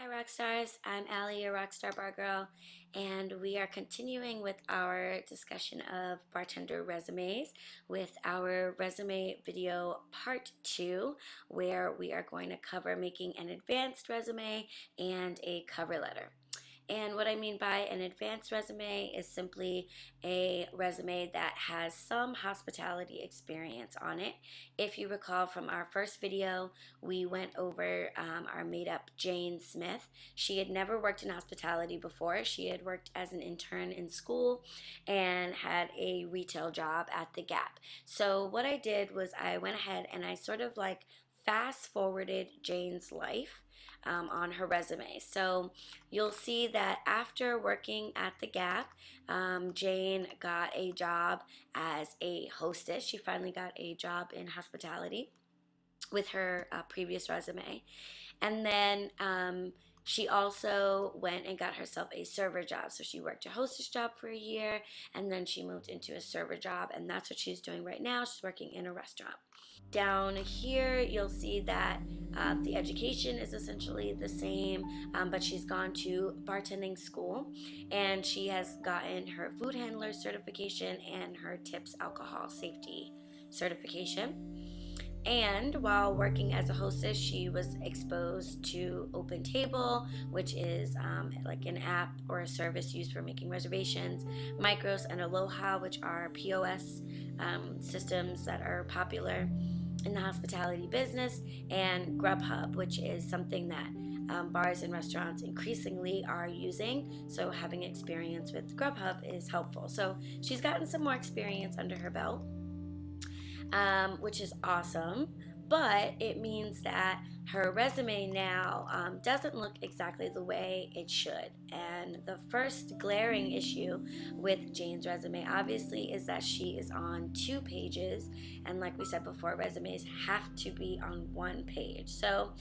Rockstars. I'm Aly, a Rockstar bar girl, and we are continuing with our discussion of bartender resumes with our resume video part 2, where we are going to cover making an advanced resume and a cover letter. And what I mean by an advanced resume is simply a resume that has some hospitality experience on it. If you recall from our first video, we went over our made up Jane Smith. She had never worked in hospitality before. She had worked as an intern in school and had a retail job at the Gap. So what I did was I went ahead and I sort of like fast forwarded Jane's life on her resume. So you'll see that after working at the Gap, Jane got a job as a hostess. She finally got a job in hospitality with her previous resume. And then she also went and got herself a server job. So she worked a hostess job for a year, and then she moved into a server job, and that's what she's doing right now. She's working in a restaurant. Down here, you'll see that the education is essentially the same, but she's gone to bartending school, and she has gotten her food handler certification and her tips alcohol safety certification. And while working as a hostess, she was exposed to Open Table, which is like an app or a service used for making reservations, Micros, and Aloha, which are POS systems that are popular in the hospitality business, and Grubhub, which is something that bars and restaurants increasingly are using. So having experience with Grubhub is helpful. So she's gotten some more experience under her belt, which is awesome. But it means that her resume now doesn't look exactly the way it should. And the first glaring issue with Jane's resume, obviously, is that she is on 2 pages. And like we said before, resumes have to be on 1 page. So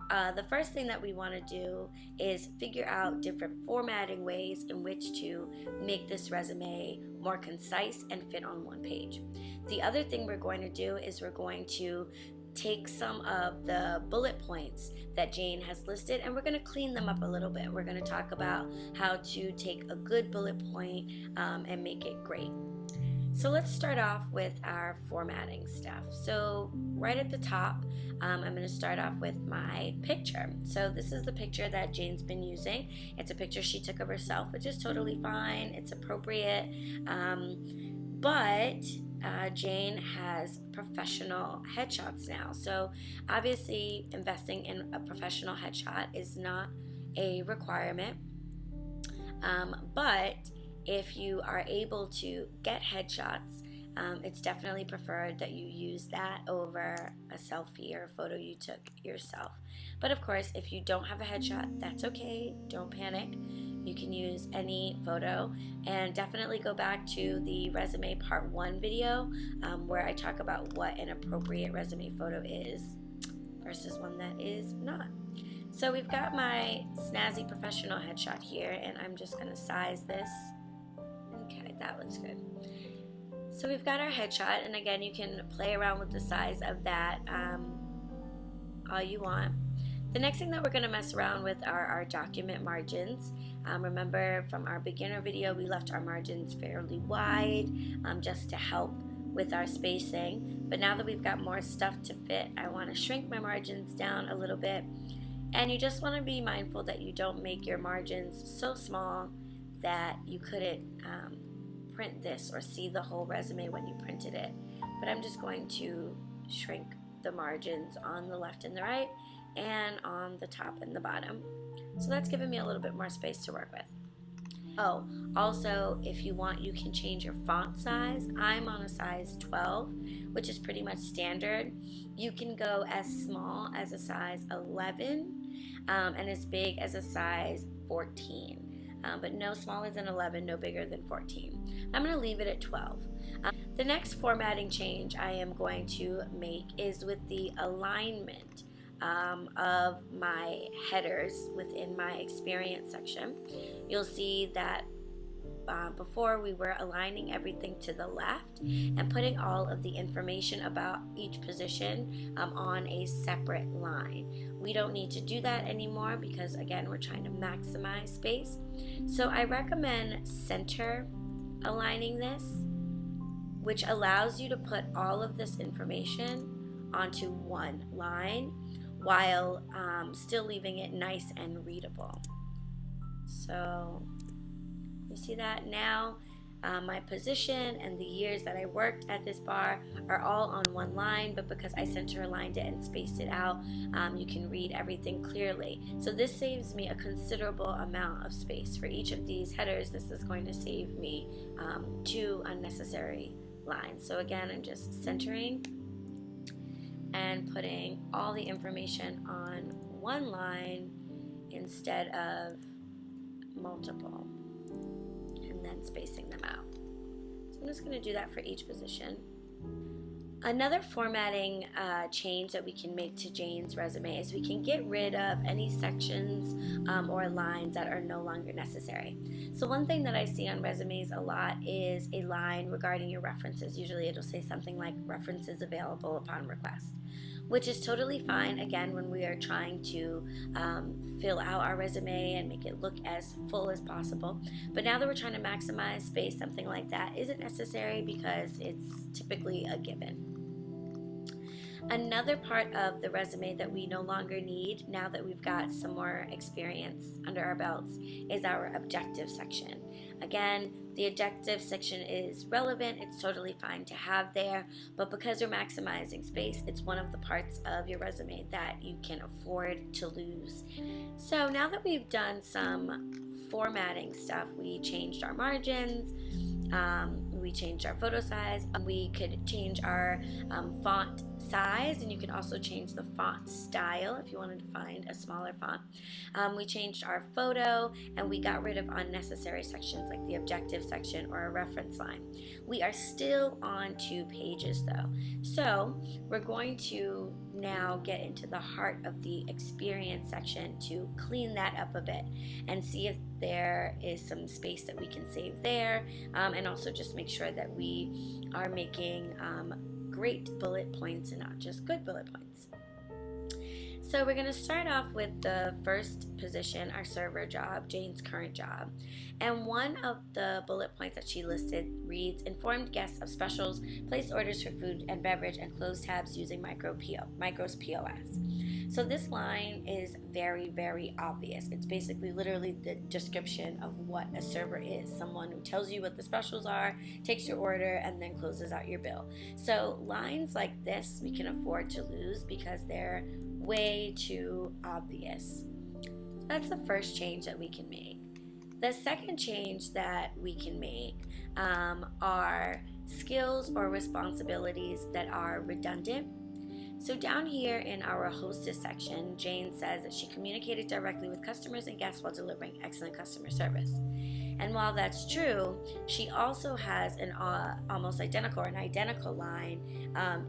the first thing that we want to do is figure out different formatting ways in which to make this resume more concise and fit on 1 page. The other thing we're going to do is we're going to take some of the bullet points that Jane has listed, and we're going to clean them up a little bit. We're going to talk about how to take a good bullet point and make it great. So let's start off with our formatting stuff. So right at the top, I'm going to start off with my picture. So this is the picture that Jane's been using. It's a picture she took of herself, which is totally fine. It's appropriate. But Jane has professional headshots now. So obviously investing in a professional headshot is not a requirement. But if you are able to get headshots, it's definitely preferred that you use that over a selfie or a photo you took yourself. But of course, if you don't have a headshot, that's okay. Don't panic. You can use any photo, and definitely go back to the resume part 1 video where I talk about what an appropriate resume photo is versus one that is not. So we've got my snazzy professional headshot here, and I'm just going to size this. Okay, that looks good. So we've got our headshot, and again, you can play around with the size of that all you want. The next thing that we're going to mess around with are our document margins. Remember from our beginner video, we left our margins fairly wide just to help with our spacing. But now that we've got more stuff to fit, I want to shrink my margins down a little bit. And you just want to be mindful that you don't make your margins so small that you couldn't print this or see the whole resume when you printed it. But I'm just going to shrink the margins on the left and the right, and on the top and the bottom. So that's giving me a little bit more space to work with. Oh, also, if you want, you can change your font size. I'm on a size 12, which is pretty much standard. You can go as small as a size 11 and as big as a size 14. But no smaller than 11, no bigger than 14. I'm going to leave it at 12. The next formatting change I am going to make is with the alignment of my headers within my experience section. You'll see that before we were aligning everything to the left and putting all of the information about each position on a separate line. We don't need to do that anymore because, again, we're trying to maximize space. So I recommend center aligning this, which allows you to put all of this information onto one line while still leaving it nice and readable. So you see that now? My position and the years that I worked at this bar are all on one line, but because I center aligned it and spaced it out, you can read everything clearly. So this saves me a considerable amount of space. For each of these headers, this is going to save me 2 unnecessary lines. So again, I'm just centering and putting all the information on one line instead of multiple, and then spacing them out. So I'm just going to do that for each position. Another formatting change that we can make to Jane's resume is we can get rid of any sections or lines that are no longer necessary. So one thing that I see on resumes a lot is a line regarding your references. Usually it'll say something like references available upon request, which is totally fine, again, when we are trying to fill out our resume and make it look as full as possible. But now that we're trying to maximize space, something like that isn't necessary because it's typically a given. Another part of the resume that we no longer need now that we've got some more experience under our belts is our objective section. Again, the objective section is relevant, it's totally fine to have there, but because you're maximizing space, it's one of the parts of your resume that you can afford to lose. So now that we've done some formatting stuff, we changed our margins, we changed our photo size, we could change our font size, and you can also change the font style if you wanted to find a smaller font. We changed our photo, and we got rid of unnecessary sections like the objective section or a reference line. We are still on 2 pages though, so we're going to now get into the heart of the experience section to clean that up a bit and see if there is some space that we can save there, and also just make sure that we are making great bullet points and not just good bullet points. So we're going to start off with the first position, our server job, Jane's current job. And one of the bullet points that she listed reads, informed guests of specials, place orders for food and beverage, and close tabs using Micros POS. So this line is very, very obvious. It's basically literally the description of what a server is. Someone who tells you what the specials are, takes your order, and then closes out your bill. So lines like this we can afford to lose because they're way too obvious. That's the first change that we can make. The second change that we can make are skills or responsibilities that are redundant. So down here in our hostess section, Jane says that she communicated directly with customers and guests while delivering excellent customer service. And while that's true, she also has an almost identical or an identical line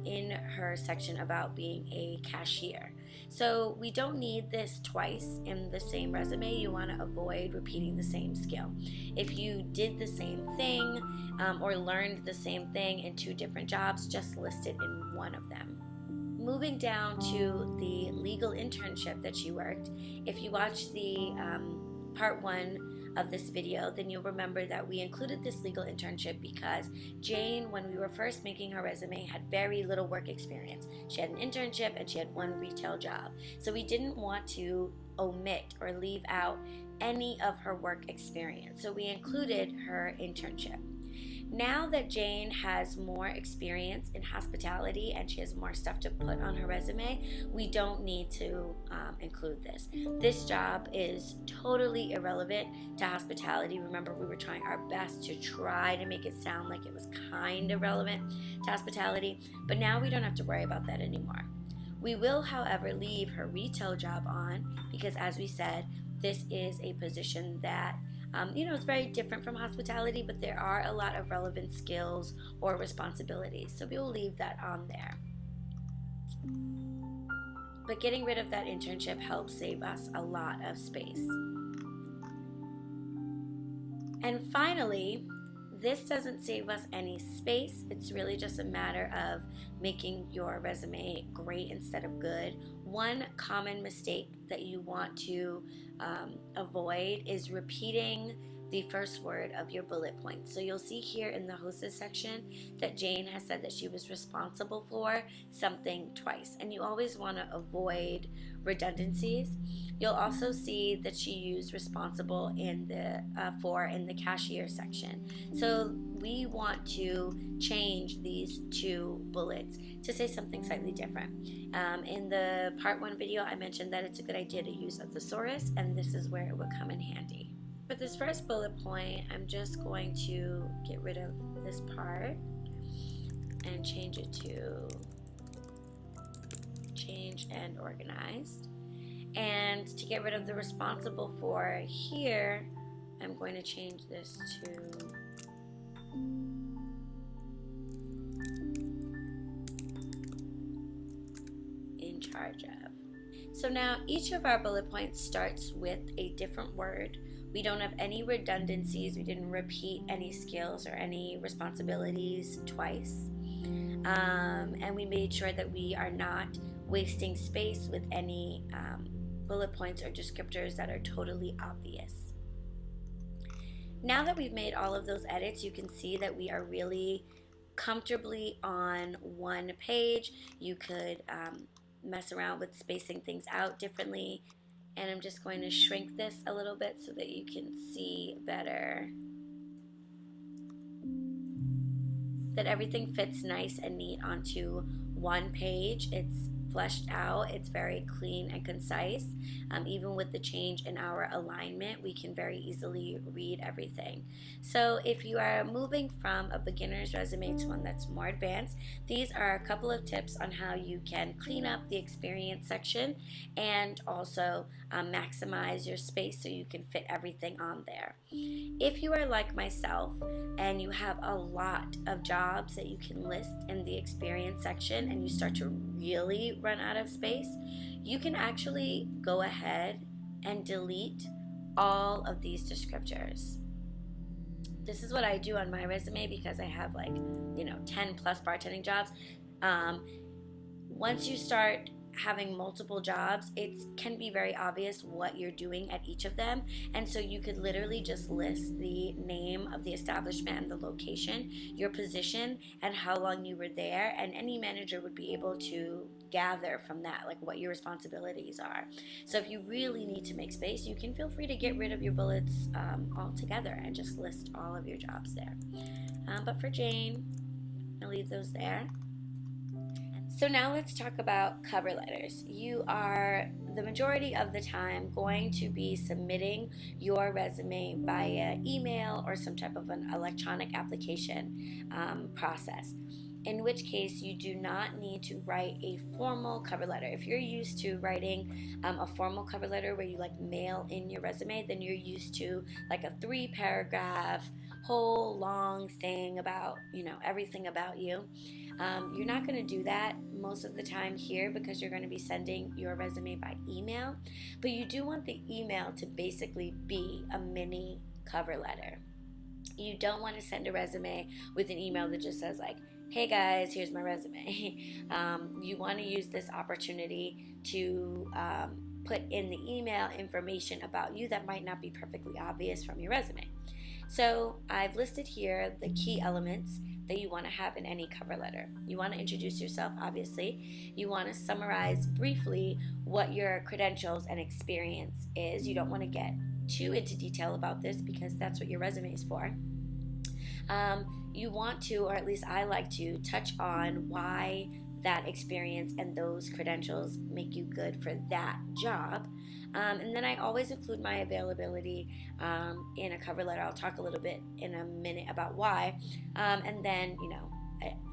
in her section about being a cashier. So we don't need this twice in the same resume. You want to avoid repeating the same skill. If you did the same thing or learned the same thing in 2 different jobs, just list it in one of them. Moving down to the legal internship that she worked, if you watch the part 1 of this video, then you'll remember that we included this legal internship because Jane, when we were first making her resume, had very little work experience. She had an internship and she had 1 retail job. So we didn't want to omit or leave out any of her work experience. So we included her internship. Now that Jane has more experience in hospitality and she has more stuff to put on her resume, we don't need to include this. This job is totally irrelevant to hospitality. Remember, we were trying our best to try to make it sound like it was kind of relevant to hospitality, but now we don't have to worry about that anymore. We will, however, leave her retail job on because, as we said, this is a position that it's very different from hospitality, but there are a lot of relevant skills or responsibilities. So we will leave that on there. But getting rid of that internship helps save us a lot of space. And finally, this doesn't save us any space. It's really just a matter of making your resume great instead of good. One common mistake that you want to avoid is repeating the first word of your bullet point. So you'll see here in the hostess section that Jane has said that she was responsible for something twice, and you always want to avoid redundancies. You'll also see that she used responsible in the for in the cashier section. So we want to change these two bullets to say something slightly different. In the part 1 video, I mentioned that it's a good idea to use a thesaurus, and this is where it would come in handy. For this first bullet point, I'm just going to get rid of this part and change it to change and organized. And to get rid of the responsible for here, I'm going to change this to in charge of. So now each of our bullet points starts with a different word. We don't have any redundancies. We didn't repeat any skills or any responsibilities twice. And we made sure that we are not wasting space with any bullet points or descriptors that are totally obvious. Now that we've made all of those edits, you can see that we are really comfortably on one page. You could mess around with spacing things out differently, and I'm just going to shrink this a little bit so that you can see better that everything fits nice and neat onto one page. It's fleshed out, it's very clean and concise. Even with the change in our alignment, we can very easily read everything. So if you are moving from a beginner's resume to one that's more advanced, these are a couple of tips on how you can clean up the experience section and also maximize your space so you can fit everything on there. If you are like myself and you have a lot of jobs that you can list in the experience section and you start to really run out of space, you can actually go ahead and delete all of these descriptors. This is what I do on my resume because I have 10 plus bartending jobs. Once you start having multiple jobs, it can be very obvious what you're doing at each of them, and so you could literally just list the name of the establishment and the location, your position, and how long you were there, and any manager would be able to gather from that what your responsibilities are. So if you really need to make space, you can feel free to get rid of your bullets altogether and just list all of your jobs there. But for Jane, I'll leave those there. So now let's talk about cover letters. You are, the majority of the time, going to be submitting your resume via email or some type of an electronic application process, in which case you do not need to write a formal cover letter. If you're used to writing a formal cover letter where you mail in your resume, then you're used to a 3-paragraph whole long thing about everything about you. You're not going to do that most of the time here because you're going to be sending your resume by email, but you do want the email to basically be a mini cover letter. You don't want to send a resume with an email that just says hey guys, here's my resume. You want to use this opportunity to put in the email information about you that might not be perfectly obvious from your resume. So I've listed here the key elements that you want to have in any cover letter. You want to introduce yourself, obviously. You want to summarize briefly what your credentials and experience is. You don't want to get too into detail about this because that's what your resume is for. You want to, or at least I like to, touch on why that experience and those credentials make you good for that job. And then I always include my availability in a cover letter. I'll talk a little bit in a minute about why. And then,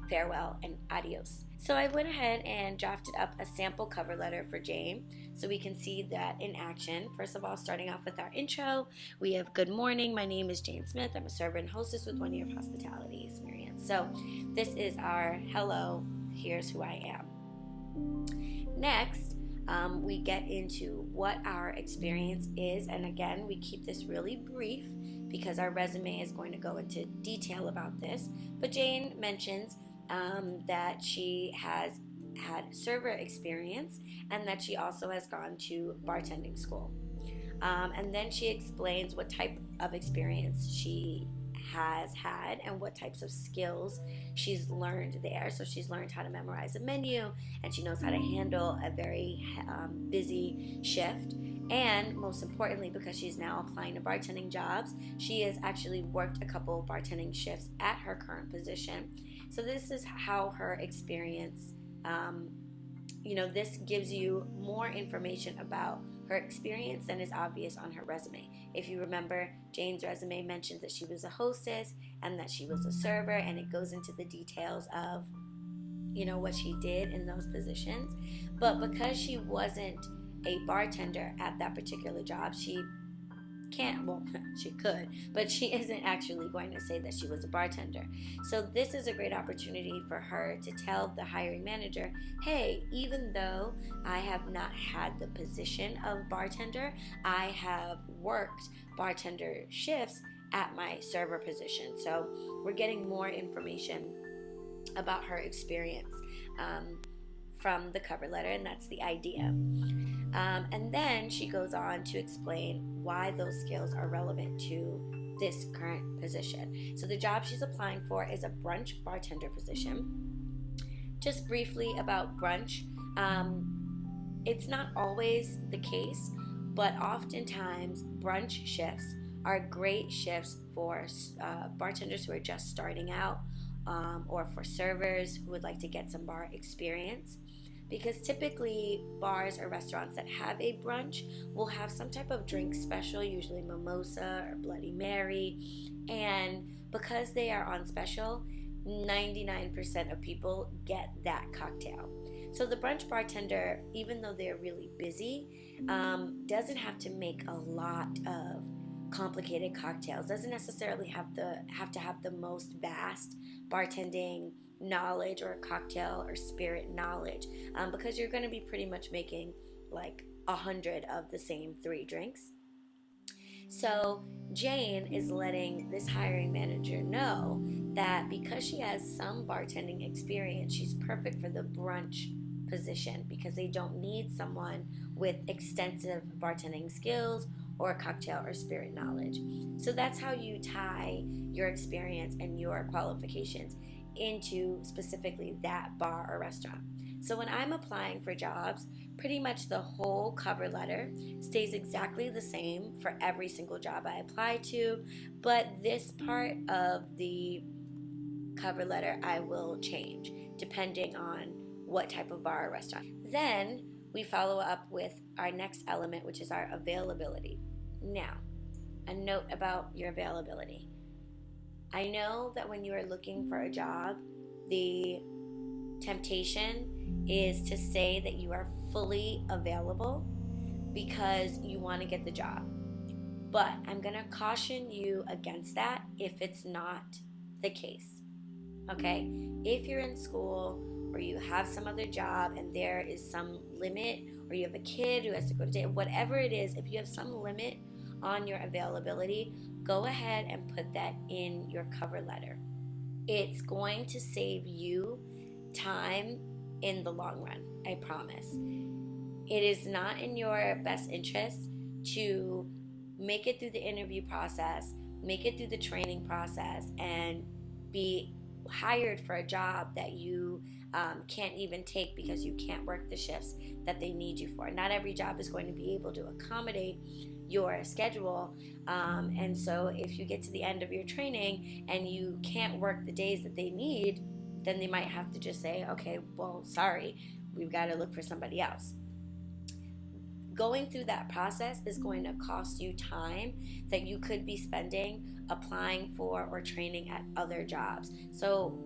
farewell and adios. So I went ahead and drafted up a sample cover letter for Jane so we can see that in action. First of all, starting off with our intro, we have good morning. My name is Jane Smith. I'm a server and hostess with 1 year of hospitality experience. So this is our hello, here's who I am. Next, we get into what our experience is, and again, we keep this really brief because our resume is going to go into detail about this. But Jane mentions that she has had server experience and that she also has gone to bartending school. And then she explains what type of experience she has had and what types of skills she's learned there. So she's learned how to memorize a menu, and she knows how to handle a very busy shift. And most importantly, because she's now applying to bartending jobs, she has actually worked a couple bartending shifts at her current position. So this is how her experience, this gives you more information about her experience than is obvious on her resume. If you remember, Jane's resume mentioned that she was a hostess and that she was a server, and it goes into the details of what she did in those positions. But because she wasn't a bartender at that particular job, she can't, well, she could, but she isn't actually going to say that she was a bartender. So this is a great opportunity for her to tell the hiring manager, hey, even though I have not had the position of bartender, I have worked bartender shifts at my server position. So we're getting more information about her experience from the cover letter, and that's the idea. And then she goes on to explain why those skills are relevant to this current position. So the job she's applying for is a brunch bartender position. Just briefly about brunch, it's not always the case, but oftentimes brunch shifts are great shifts for bartenders who are just starting out, or for servers who would like to get some bar experience. Because typically bars or restaurants that have a brunch will have some type of drink special, usually mimosa or Bloody Mary, and because they are on special, 99% of people get that cocktail. So the brunch bartender, even though they're really busy, doesn't have to make a lot of complicated cocktails, doesn't necessarily have to have the most vast bartending knowledge or cocktail or spirit knowledge, because you're going to be pretty much making like 100 of the same 3 drinks. So Jane is letting this hiring manager know that because she has some bartending experience, she's perfect for the brunch position, because they don't need someone with extensive bartending skills or cocktail or spirit knowledge. So that's how you tie your experience and your qualifications into specifically that bar or restaurant. So when I'm applying for jobs, pretty much the whole cover letter stays exactly the same for every single job I apply to, but this part of the cover letter I will change depending on what type of bar or restaurant. Then we follow up with our next element, which is our availability. Now, a note about your availability. I know that when you are looking for a job, the temptation is to say that you are fully available because you want to get the job. But I'm going to caution you against that if it's not the case. Okay? If you're in school or you have some other job and there is some limit, or you have a kid who has to go to date, whatever it is, if you have some limit on your availability, go ahead and put that in your cover letter. It's going to save you time in the long run, I promise. It is not in your best interest to make it through the interview process, make it through the training process, and be hired for a job that you can't even take because you can't work the shifts that they need you for. Not every job is going to be able to accommodate your schedule, and so if you get to the end of your training and you can't work the days that they need, then they might have to just say, okay, well, sorry, we've got to look for somebody else. Going through that process is going to cost you time that you could be spending applying for or training at other jobs. So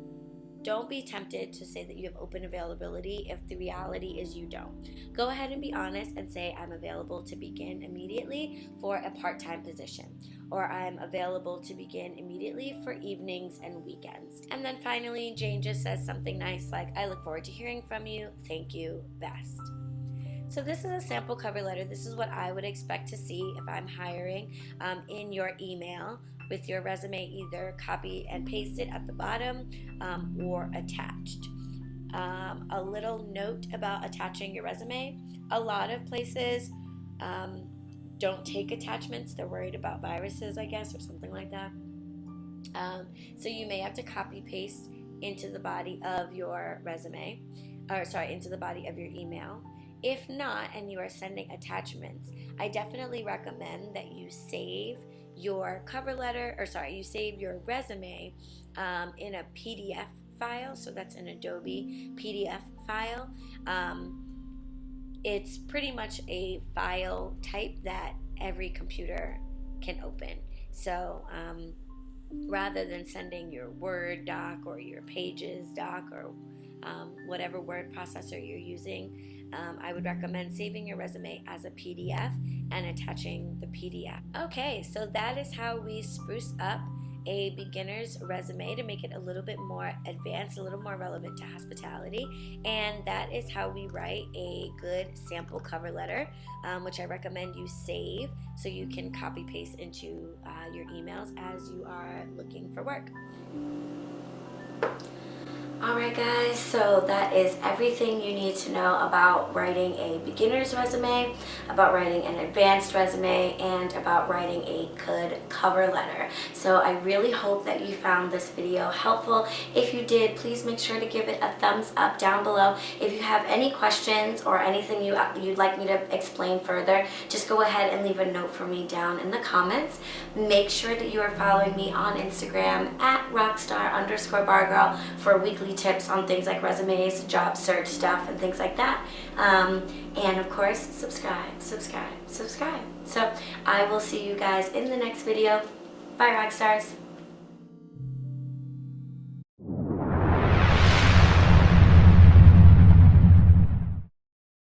don't be tempted to say that you have open availability if the reality is you don't. Go ahead and be honest and say, I'm available to begin immediately for a part-time position, or I'm available to begin immediately for evenings and weekends. And then finally, Jane just says something nice like, I look forward to hearing from you. Thank you. Best. So this is a sample cover letter. This is what I would expect to see if I'm hiring in your email, with your resume either copy and pasted at the bottom or attached. A little note about attaching your resume. A lot of places don't take attachments. They're worried about viruses, I guess, or something like that. So you may have to copy paste into the body of your resume, or sorry, into the body of your email. If not, and you are sending attachments, I definitely recommend that you save your cover letter, or sorry, you save your resume in a PDF file. So that's an Adobe PDF file. It's pretty much a file type that every computer can open. So rather than sending your Word doc or your Pages doc or whatever word processor you're using, I would recommend saving your resume as a PDF and attaching the PDF. Okay, so that is how we spruce up a beginner's resume to make it a little bit more advanced, a little more relevant to hospitality. And that is how we write a good sample cover letter, which I recommend you save so you can copy paste into your emails as you are looking for work. Alright guys, so that is everything you need to know about writing a beginner's resume, about writing an advanced resume, and about writing a good cover letter. So I really hope that you found this video helpful. If you did, please make sure to give it a thumbs up down below. If you have any questions or anything you'd like me to explain further, just go ahead and leave a note for me down in the comments. Make sure that you are following me on Instagram at Rockstar_bargirl for weekly tips on things like resumes, job search stuff, and things like that. And of course, subscribe. So I will see you guys in the next video. Bye, Rockstars.